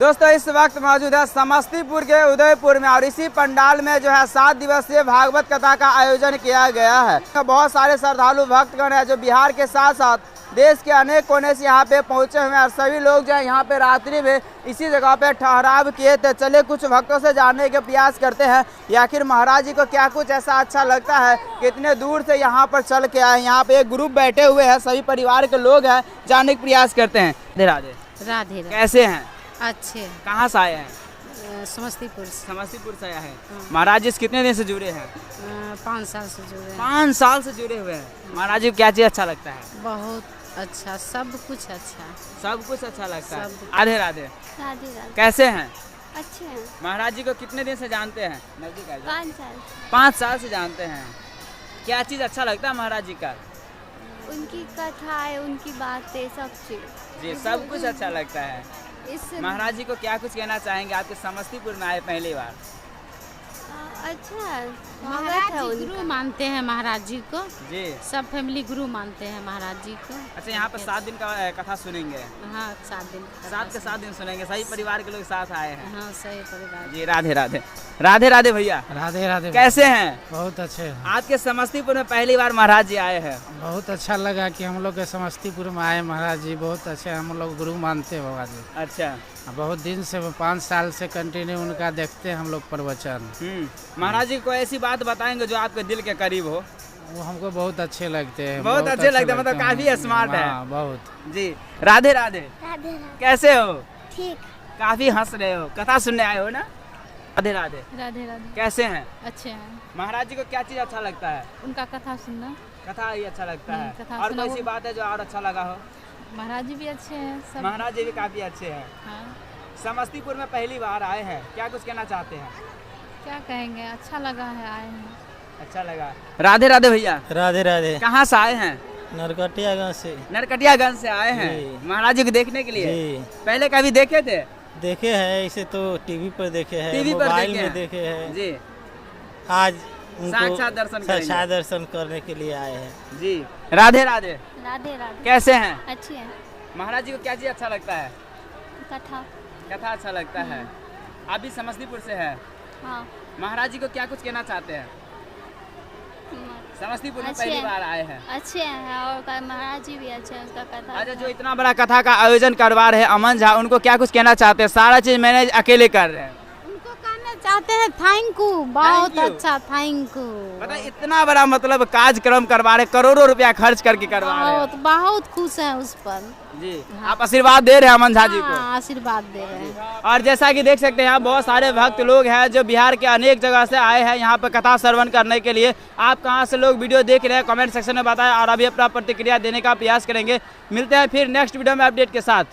दोस्तों इस वक्त मौजूद है समस्तीपुर के उदयपुर में और इसी पंडाल में जो है 7 दिवसीय भागवत कथा का आयोजन किया गया है। बहुत सारे श्रद्धालु भक्तगण हैं जो बिहार के साथ साथ देश के अनेक कोने से यहाँ पे पहुँचे हुए हैं और सभी लोग जो है यहाँ पे रात्रि में इसी जगह पे ठहराव किए थे। चले कुछ भक्तों से जानने के प्रयास करते हैं कि आखिर महाराज जी को क्या कुछ ऐसा अच्छा लगता है कि इतने दूर से यहाँ पर चल के आए। यहाँ पे एक ग्रुप बैठे हुए हैं, सभी परिवार के लोग हैं, जानने का प्रयास करते हैं। राधे राधे। राधे कैसे हैं? अच्छे। कहाँ से आए हैं? समस्तीपुर से। समस्तीपुर से आया है। महाराज जी कितने दिन से जुड़े हैं? 5 साल से जुड़े हैं। 5 साल से जुड़े हुए हैं। महाराज जी को क्या चीज अच्छा लगता है? बहुत अच्छा, सब कुछ अच्छा। सब कुछ अच्छा लगता है। सब। राधे राधे। राधे राधे। कैसे हैं? अच्छे हैं। महाराज जी को कितने दिन से जानते हैं? नजदीक आ जाओ। 5 साल। 5 साल से जानते हैं। क्या चीज अच्छा लगता है महाराज जी का? उनकी कथाएं, उनकी बातें, सब चीज। जी सब कुछ अच्छा लगता है। इस महाराज जी को क्या कुछ कहना चाहेंगे? आपके समस्तीपुर में आए पहली बार। अच्छा है, स्वागत है महाराज जी गुरु उनका। मानते हैं महाराज जी को। जी सब फैमिली गुरु मानते हैं महाराज जी को। अच्छा, यहाँ पर 7 दिन का कथा सुनेंगे। हाँ, 7 दिन। 7 के 7 दिन सुनेंगे। सही परिवार के लोग साथ आए हैं। हाँ, सही परिवार। जी राधे राधे। राधे राधे भैया। राधे राधे। कैसे हैं? बहुत अच्छे हैं। आज के समस्तीपुर में पहली बार महाराज जी आए हैं। बहुत अच्छा लगा कि हम लोग के समस्तीपुर में आए महाराज जी। बहुत अच्छे, हम लोग गुरु मानते हैं बाबा जी। अच्छा। बहुत दिन से 5 साल से कंटिन्यू उनका देखते हैं हम लोग प्रवचन। महाराज जी को ऐसी बात बताएंगे जो आपके दिल के करीब हो। वो हमको बहुत अच्छे लगते हैं। बहुत अच्छे लगते हैं, मतलब काफी स्मार्ट है। हाँ, बहुत। जी राधे राधे। राधे राधे। कैसे हो? ठीक। काफी हंस रहे हो, कथा सुनने आए हो ना? राधे राधे। राधे राधे। कैसे हैं? अच्छे हैं। महाराज जी को क्या चीज अच्छा लगता है? उनका कथा सुनना। कथा ही अच्छा लगता है। कथा और सुना कोई सी वो- बात है जो और अच्छा लगा हो? महाराज जी भी अच्छे हैं सब। महाराज जी भी काफी अच्छे हैं। हाँ, समस्तीपुर में पहली बार आए हैं, क्या कुछ कहना चाहते हैं? क्या कहेंगे, अच्छा लगा है, आए हैं। अच्छा लगा। राधे राधे भैया। राधे राधे। कहाँ से आए हैं? नरकटियागंज से। नरकटियागंज से आए हैं जी। महाराज जी को देखने के लिए। जी। पहले कभी देखे थे? देखे हैं, इसे तो टीवी पर देखे हैं, टीवी पर मोबाइल देखे में हैं। देखे हैं। जी आज उनको साक्षात दर्शन करेंगे। साक्षात दर्शन करने के लिए आए हैं। जी राधे राधे। राधे राधे। कैसे हैं? अच्छे हैं। महाराज जी को क्या चीज अच्छा लगता है? कथा। कथा अच्छा लगता है। आप भी समस्तीपुर से है। हाँ। महाराज जी को क्या कुछ कहना चाहते हैं? समस्तीपुर में अच्छे पहली हैं। बार आए हैं। अच्छे हैं और महाराज जी भी अच्छे हैं, उसका कथा। अच्छा, जो इतना बड़ा कथा का आयोजन करवा रहे हैं अमन झा, उनको क्या कुछ कहना चाहते हैं? सारा चीज मैंने अकेले कर रहे हैं। उनको कहना चाहते हैं थैंक यू, बहुत you। अच्छा, थैंक यू। मतलब इतना बड़ा मतलब कार्यक्रम करवा रहे, करोड़ों रुपया खर्च करके करवा रहे बहुत बहुत खुश हैं उस पर। हैं। जी आप आशीर्वाद दे रहे हैं अमन झा जी को। हाँ, आशीर्वाद दे रहे हैं। और जैसा कि देख सकते हैं यहाँ बहुत सारे भक्त लोग हैं जो बिहार के अनेक जगह से आए हैं यहाँ पर कथा श्रवण करने के लिए। आप कहाँ से लोग वीडियो देख रहे हैं कमेंट सेक्शन में बताएं और अभी अपना प्रतिक्रिया देने का प्रयास करेंगे। मिलते हैं फिर नेक्स्ट वीडियो में अपडेट के साथ।